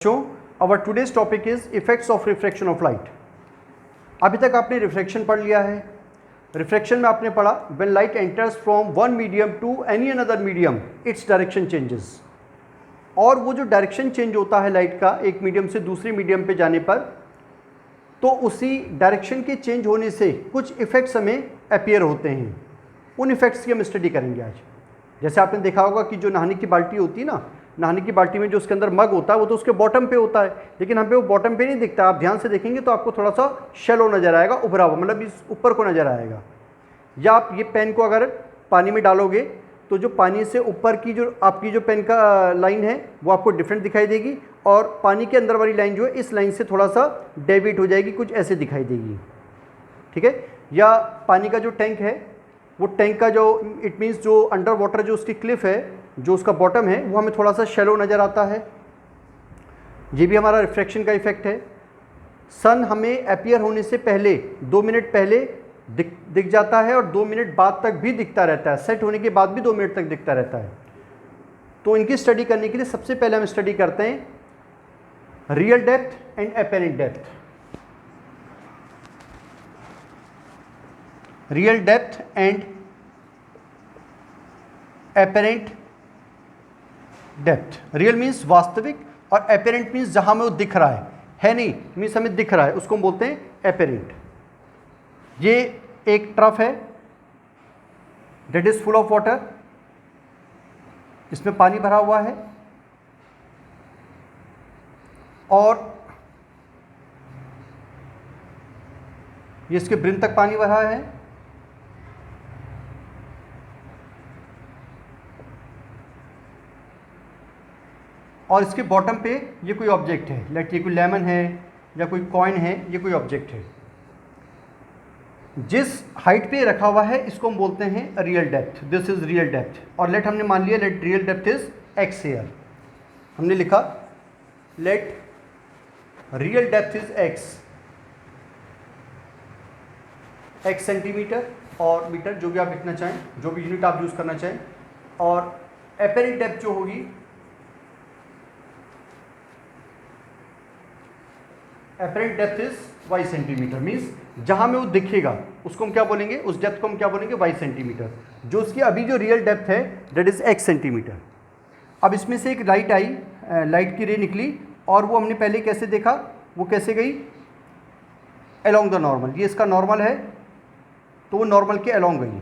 Our today's topic is effects of refraction of light. अभी तक आपने रिफ्रैक्शन पढ़ लिया है। रिफ्रैक्शन में आपने पढ़ा when light enters from one medium to any another medium its direction changes. और वो जो डायरेक्शन चेंज होता है लाइट का एक मीडियम से दूसरी मीडियम पे जाने पर, तो उसी डायरेक्शन के चेंज होने से कुछ इफेक्ट्स हमें अपीयर होते हैं। उन इफेक्ट्स की हम स्टडी करेंगे आज। जैसे आपने देखा होगा कि जो नहाने की बाल्टी होती है ना, नहाने की बाल्टी में जो उसके अंदर मग होता है वो तो उसके बॉटम पे होता है, लेकिन हम पे वो बॉटम पे नहीं दिखता। आप ध्यान से देखेंगे तो आपको थोड़ा सा शैलो नज़र आएगा, उभरा हुआ, मतलब इस ऊपर को नज़र आएगा। या आप ये पेन को अगर पानी में डालोगे तो जो पानी से ऊपर की जो आपकी जो पेन का लाइन है वो आपको डिफरेंट दिखाई देगी, और पानी के अंदर वाली लाइन जो है इस लाइन से थोड़ा सा डेविएट हो जाएगी, कुछ ऐसे दिखाई देगी। ठीक है। या पानी का जो टैंक है, वो टैंक का जो इट मीन्स जो अंडर वाटर जो उसकी क्लिफ है, जो उसका बॉटम है, वो हमें थोड़ा सा शैलो नज़र आता है। ये भी हमारा रिफ्रैक्शन का इफेक्ट है। सन हमें अपीयर होने से पहले 2 मिनट पहले दिख जाता है और 2 मिनट बाद तक भी दिखता रहता है। सेट होने के बाद भी 2 मिनट तक दिखता रहता है। तो इनकी स्टडी करने के लिए सबसे पहले हम स्टडी करते हैं real depth and apparent depth. Real depth and apparent depth. Real means वास्तविक, और अपेरेंट मीन्स जहां में वो दिख रहा है नहीं, मीन्स हमें दिख रहा है, उसको हम बोलते हैं अपेरेंट। ये एक ट्रफ है that is full of water, इसमें पानी भरा हुआ है, और ये इसके ब्रिम तक पानी भरा है, और इसके बॉटम पे ये कोई ऑब्जेक्ट है, लेट ये कोई लेमन है या कोई कॉइन है, ये कोई ऑब्जेक्ट है। जिस हाइट पे रखा हुआ है इसको हम बोलते हैं real depth. This is real depth. और लेट हमने मान लिया let real depth is x here. हमने लिखा let real depth is x centimetre और मीटर, जो भी आप लिखना चाहें, जो भी यूनिट आप यूज करना चाहें। और अपेरेंट डेप्थ जो होगी, apparent depth is y centimetre. Means जहां में वो दिखेगा उसको हम क्या बोलेंगे, उस डेप्थ को हम क्या बोलेंगे, वाई सेंटीमीटर। जो उसकी अभी जो रियल डेप्थ है दैट इज एक्स सेंटीमीटर। अब इसमें से एक लाइट आई, लाइट की रे निकली, और वो हमने पहले कैसे देखा, वो कैसे गई, अलोंग द नॉर्मल। ये इसका नॉर्मल है तो वो नॉर्मल के अलोंग गई।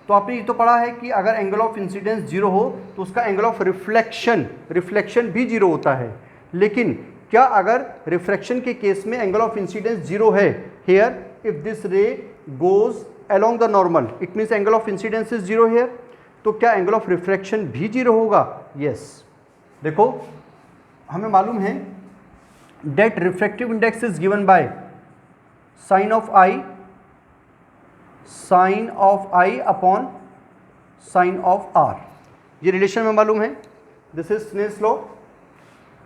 तो आपने ये तो पढ़ा है कि अगर एंगल ऑफ इंसिडेंस जीरो हो तो उसका एंगल ऑफ रिफ्लेक्शन भी जीरो होता है। लेकिन क्या अगर रिफ्रैक्शन के केस में एंगल ऑफ इंसिडेंस जीरो है, here if this ray goes along the normal it means angle of incidence is zero here, तो क्या एंगल ऑफ रिफ्रैक्शन भी जीरो होगा? यस। देखो हमें मालूम है that refractive index is given by sine of I upon sine of R. ये relation में मालूम है, दिस इज स्नेल्स लॉ।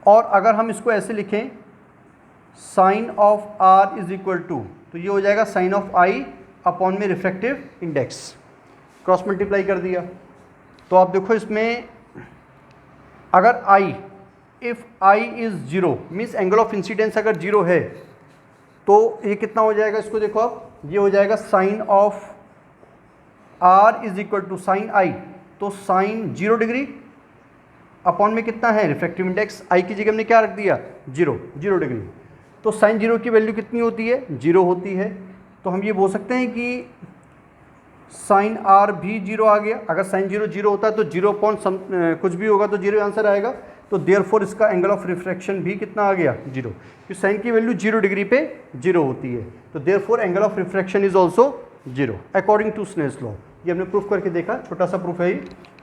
और अगर हम इसको ऐसे लिखें sine of r is equal to, तो ये हो जाएगा साइन ऑफ आई अपॉन में रिफ्रैक्टिव इंडेक्स, क्रॉस मल्टीप्लाई कर दिया। तो आप देखो इसमें अगर i, if i is zero means angle of incidence अगर जीरो है, तो ये कितना हो जाएगा, इसको देखो आप, ये हो जाएगा sine of r is equal to sine i, तो साइन 0 डिग्री अपॉन में कितना है रिफ्रैक्टिव इंडेक्स, आई की जगह हमने क्या रख दिया, 0 डिग्री। तो साइन 0 की वैल्यू कितनी होती है, 0 होती है। तो हम ये बोल सकते हैं कि साइन आर भी 0 आ गया। अगर साइन 0 होता है तो 0 अपॉन कुछ भी होगा तो 0 आंसर आएगा। तो देयरफॉर इसका एंगल ऑफ रिफ्रैक्शन भी कितना आ गया, 0, क्योंकि साइन की वैल्यू 0 डिग्री पे 0 होती है। तो therefore angle of refraction is also 0 according to Snell's law. ये हमने प्रूफ करके देखा, छोटा सा प्रूफ है,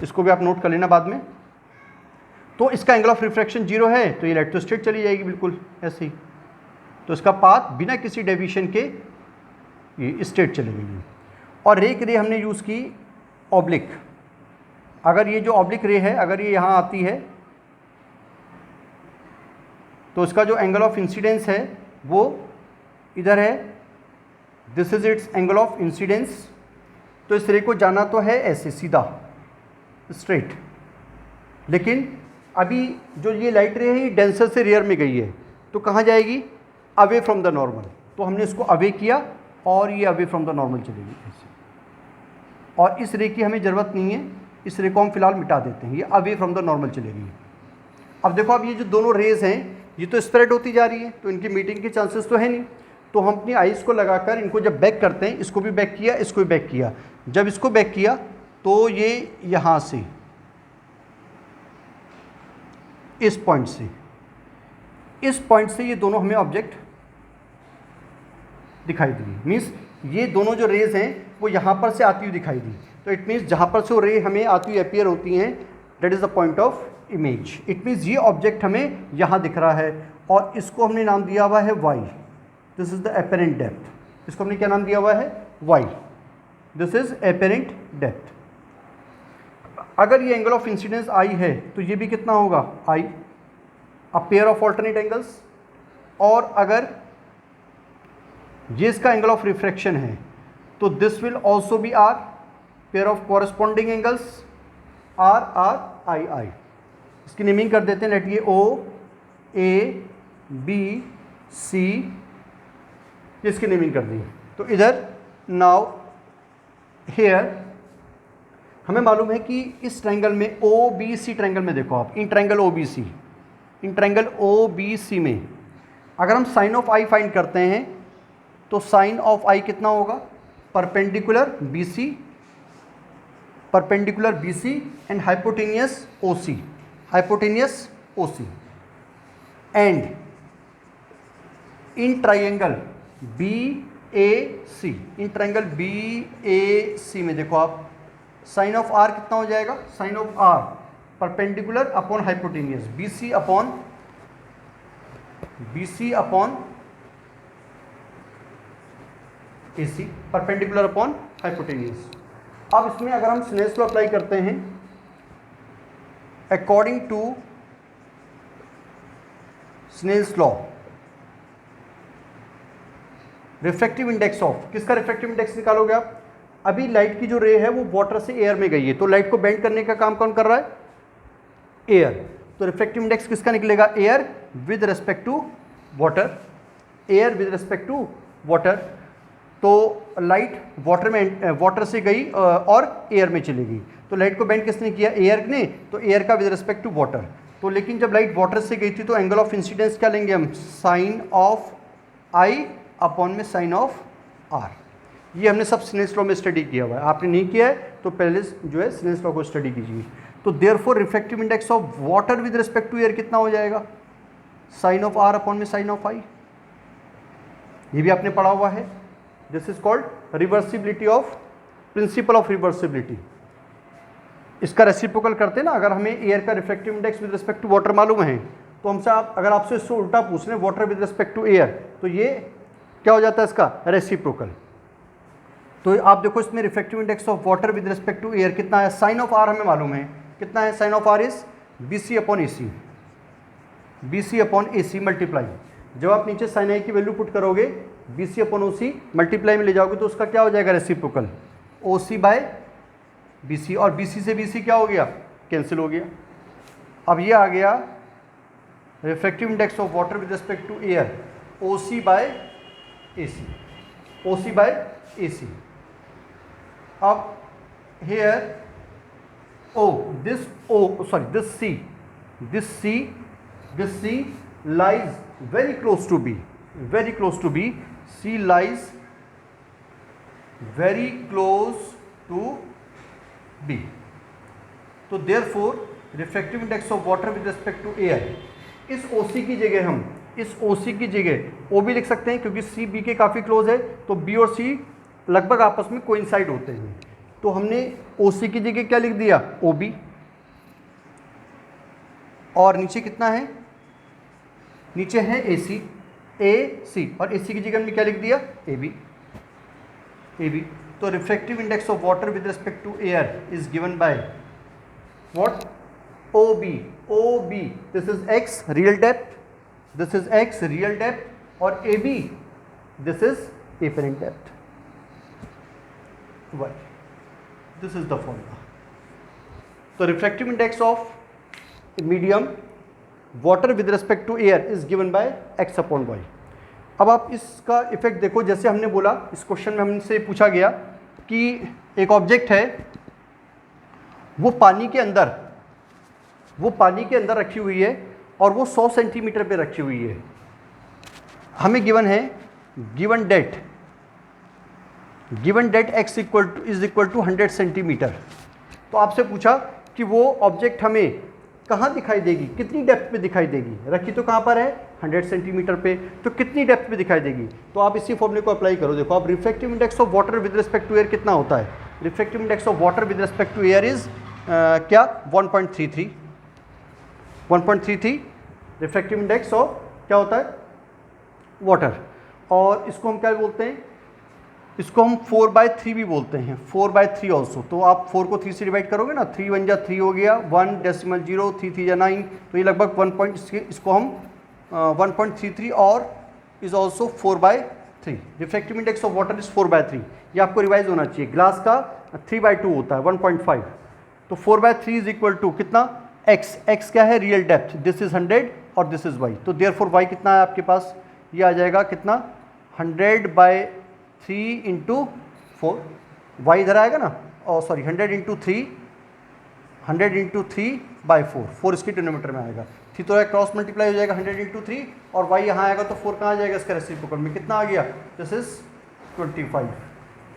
इसको भी आप नोट कर लेना बाद में। तो इसका एंगल ऑफ रिफ्रैक्शन 0 है तो ये लाइट तो स्ट्रेट चली जाएगी बिल्कुल ऐसे ही। तो इसका पाथ बिना किसी डेविएशन के ये स्ट्रेट चलेगी। और रे की रे हमने यूज़ की ऑब्लिक। अगर ये जो ऑब्लिक रे है अगर ये यहाँ आती है तो इसका जो एंगल ऑफ इंसिडेंस है वो इधर है, this is it's angle of incidence. तो इस रे को जाना तो है ऐसे सीधा स्ट्रेट, लेकिन अभी जो ये लाइट रे है ये डेंसर से रेयर में गई है, तो कहाँ जाएगी? Away from the normal. तो हमने इसको अवे किया और ये अवे फ्रॉम द नॉर्मल चलेगी ऐसे। और इस रे की हमें ज़रूरत नहीं है, इस रे को हम फिलहाल मिटा देते हैं, ये अवे फ्रॉम द नॉर्मल चलेगी। अब देखो, अब ये जो दोनों रेज हैं ये तो स्प्रेड होती जा रही है, तो इनकी मीटिंग के चांसेस तो है नहीं। तो हम अपनी आइज़ को लगाकर इनको जब बैक करते हैं, इसको भी बैक किया, इसको भी बैक किया। जब इसको बैक किया तो ये यहाँ से इस पॉइंट से ये दोनों हमें ऑब्जेक्ट दिखाई दी। मीन्स ये दोनों जो रेज हैं वो यहाँ पर से आती हुई दिखाई दी। तो इट मीन्स जहाँ पर से वो रे हमें आती हुई अपीयर होती हैं, that is the point of image. It means ये ऑब्जेक्ट हमें यहाँ दिख रहा है और इसको हमने नाम दिया हुआ है y। This is the apparent depth. इसको हमने क्या नाम दिया हुआ है? y। This is apparent depth. अगर ये एंगल ऑफ इंसिडेंस i है तो ये भी कितना होगा? i, a pair of alternate angles. और अगर ये इसका एंगल ऑफ रिफ्रैक्शन है तो this will also be r, pair of corresponding angles r, r, i, i। इसकी नेमिंग कर देते हैं, लेट ये O, A, B, C, इसकी नेमिंग कर दी। तो इधर नाउ हेयर हमें मालूम है कि इस ट्रायंगल में OBC ट्रायंगल में देखो आप, इन ट्रायंगल OBC में अगर हम साइन ऑफ I फाइंड करते हैं तो साइन ऑफ I कितना होगा? Perpendicular BC and hypotenuse OC and in triangle BAC, में देखो आप, साइन ऑफ R कितना हो जाएगा? Sine of R perpendicular upon hypotenuse BC upon AC, perpendicular upon hypotenuse. अब इसमें अगर हम स्नेल्स लॉ अप्लाई करते हैं, according to Snell's law, refractive index of, किसका रिफ्रैक्टिव इंडेक्स निकालोगे आप? अभी लाइट की जो रे है वो वाटर से एयर में गई है, तो लाइट को बेंड करने का काम कौन कर रहा है? एयर। तो रिफ्रैक्टिव इंडेक्स किसका निकलेगा? Air with respect to water. तो लाइट वाटर से गई और एयर में चली गई, तो लाइट को बेंड किसने किया? एयर ने। तो एयर का विद रिस्पेक्ट टू वाटर। तो लेकिन जब लाइट वाटर से गई थी तो एंगल ऑफ इंसिडेंस क्या लेंगे हम? साइन ऑफ I अपॉन में साइन ऑफ R। ये हमने सब स्नेल्स लॉ में स्टडी किया हुआ है। आपने नहीं किया है तो पहले जो है स्नेल्स लॉ को स्टडी कीजिए। तो therefore refractive index of water with respect to air कितना हो जाएगा? साइन ऑफ R अपॉन में साइन ऑफ I। ये भी आपने पढ़ा हुआ है। This is called reversibility of, principle of reversibility. इसका रेसिप्रोकल करते हैं ना, अगर हमें एयर का refractive index with respect to water मालूम है तो हमसे अगर आपसे इससे उल्टा पूछ लें water with respect to air, तो ये क्या हो जाता है इसका? रेसिप्रोकल। तो आप देखो इसमें refractive index of water with respect to air कितना है? साइन ऑफ R हमें मालूम है कितना है? Sine of R is BC upon AC multiply. जब आप नीचे साइन आई की वैल्यू पुट करोगे BC अपॉन OC मल्टीप्लाई में ले जाओगे तो उसका क्या हो जाएगा? Reciprocal OC by BC। और BC से BC क्या हो गया? कैंसिल हो गया। अब ये आ गया refractive index of water with respect to air OC by AC। अब here this C lies very close to B, C lies very close to B। तो therefore refractive index of water with respect to air, इस OC की जगह हम OB लिख सकते हैं क्योंकि C B के काफ़ी क्लोज है, तो B और C लगभग आपस में कोइंसाइड होते हैं। तो हमने OC की जगह क्या लिख दिया? OB। और नीचे कितना है? नीचे है AC और AC की जगह हमने क्या लिख दिया? AB। तो refractive index of water with respect to air is given by what? OB। This is X real depth, और AB this is apparent depth. This is the formula. तो refractive index of medium water with respect to air is given by x upon y। अब आप इसका effect देखो, जैसे हमने बोला इस क्वेश्चन में हमसे पूछा गया कि एक ऑब्जेक्ट है, वो पानी के अंदर रखी हुई है और वो 100 सेंटीमीटर पे रखी हुई है। हमें गिवन है given that x is equal to 100 centimetre. तो आपसे पूछा कि वो ऑब्जेक्ट हमें कहाँ दिखाई देगी, कितनी डेप्थ पे दिखाई देगी। रखी तो कहाँ पर है 100 सेंटीमीटर पे, तो कितनी डेप्थ पे दिखाई देगी। तो आप इसी फॉर्मूले को अप्लाई करो। देखो आप refractive index of water with respect to air कितना होता है। Refractive index of water with respect to air is क्या 1.33 रिफ्रैक्टिव इंडेक्स ऑफ क्या होता है वाटर। और इसको हम क्या बोलते हैं, इसको हम 4/3 भी बोलते हैं, 4/3 ऑल्सो। तो आप 4 को 3 से डिवाइड करोगे ना, 3 1 जा 3 हो गया, 1.0 3 3 जा 9, तो ये लगभग 1. इसको हम 1.33 और is also 4/3। Refractive index of water is 4/3। ये आपको रिवाइज होना चाहिए। ग्लास का 3/2 होता है 1.5, तो 4/3 इज इक्वल टू कितना x क्या है रियल डेप्थ, दिस इज 100 और दिस इज y। तो देयरफॉर y कितना है आपके पास, ये आ जाएगा कितना 100/3 इंटू 4, y इधर आएगा ना, और सॉरी 100 इंटू 3/4, 4 इसके डिनोमिनेटर में आएगा। थी तो क्रॉस मल्टीप्लाई हो जाएगा 100 इंटू 3 और y यहाँ आएगा तो 4 कहाँ आ जाएगा इसका रेसिप्रोकल में, कितना आ गया दिस इज 25।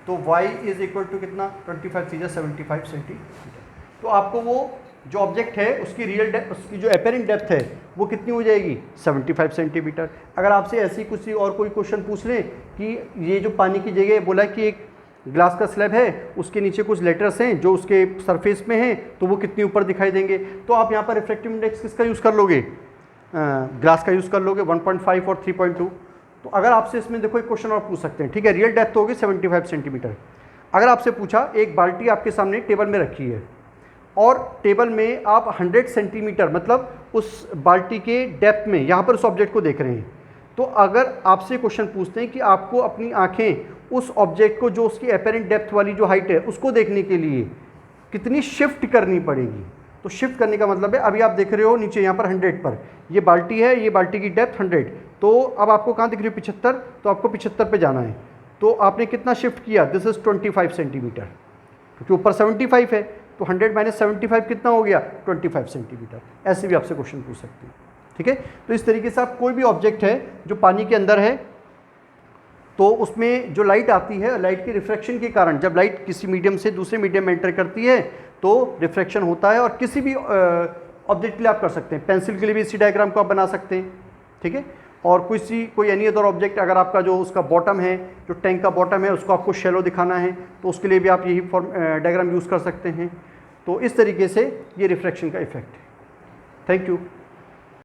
तो y इज इक्वल टू कितना 25 3 75 सेंटीमीटर। तो आपको वो जो ऑब्जेक्ट है उसकी रियल डेप्थ, उसकी जो अपेरेंट डेप्थ है वो कितनी हो जाएगी 75 सेंटीमीटर। अगर आपसे ऐसी कुछ और कोई क्वेश्चन पूछ लें कि ये जो पानी की जगह बोला कि एक ग्लास का स्लैब है, उसके नीचे कुछ लेटर्स हैं जो उसके सरफेस में हैं, तो वो कितनी ऊपर दिखाई देंगे, तो आप यहाँ पर रिफ्रैक्टिव इंडेक्स किसका यूज़ कर लोगे, ग्लास का यूज़ कर लोगे 1.5 और 3.2। तो अगर आपसे इसमें देखो एक क्वेश्चन और पूछ सकते हैं, ठीक है, रियल डेप्थ होगी 75 सेंटीमीटर। अगर आपसे पूछा एक बाल्टी आपके सामने टेबल में रखी है और टेबल में आप 100 सेंटीमीटर मतलब उस बाल्टी के डेप्थ में यहाँ पर उस ऑब्जेक्ट को देख रहे हैं, तो अगर आपसे क्वेश्चन पूछते हैं कि आपको अपनी आंखें उस ऑब्जेक्ट को जो उसकी अपेरेंट डेप्थ वाली जो हाइट है उसको देखने के लिए कितनी शिफ्ट करनी पड़ेगी। तो शिफ्ट करने का मतलब है अभी आप देख रहे हो नीचे यहाँ पर 100 पर ये बाल्टी है, ये बाल्टी की डेप्थ 100, तो अब आपको कहाँ दिख रही है 75, तो आपको 75 पे जाना है। तो आपने कितना शिफ्ट किया, दिस इज 25 सेंटीमीटर, क्योंकि ऊपर 75 है, तो 100 - 75 कितना हो गया 25 सेंटीमीटर। ऐसे भी आपसे क्वेश्चन पूछ सकते हैं, ठीक है। तो इस तरीके से आप कोई भी ऑब्जेक्ट है जो पानी के अंदर है, तो उसमें जो लाइट आती है, लाइट के रिफ्रैक्शन के कारण, जब लाइट किसी मीडियम से दूसरे मीडियम में एंटर करती है तो रिफ्रैक्शन होता है। और किसी भी ऑब्जेक्ट के लिए आप कर सकते हैं, पेंसिल के लिए भी इसी डायग्राम को आप बना सकते हैं, ठीक है। और कोई एनी अदर ऑब्जेक्ट, अगर आपका जो उसका बॉटम है, जो टैंक का बॉटम है, उसको आपको शैलो दिखाना है तो उसके लिए भी आप यही डायग्राम यूज़ कर सकते हैं। तो इस तरीके से ये रिफ्रैक्शन का इफेक्ट है। Thank you.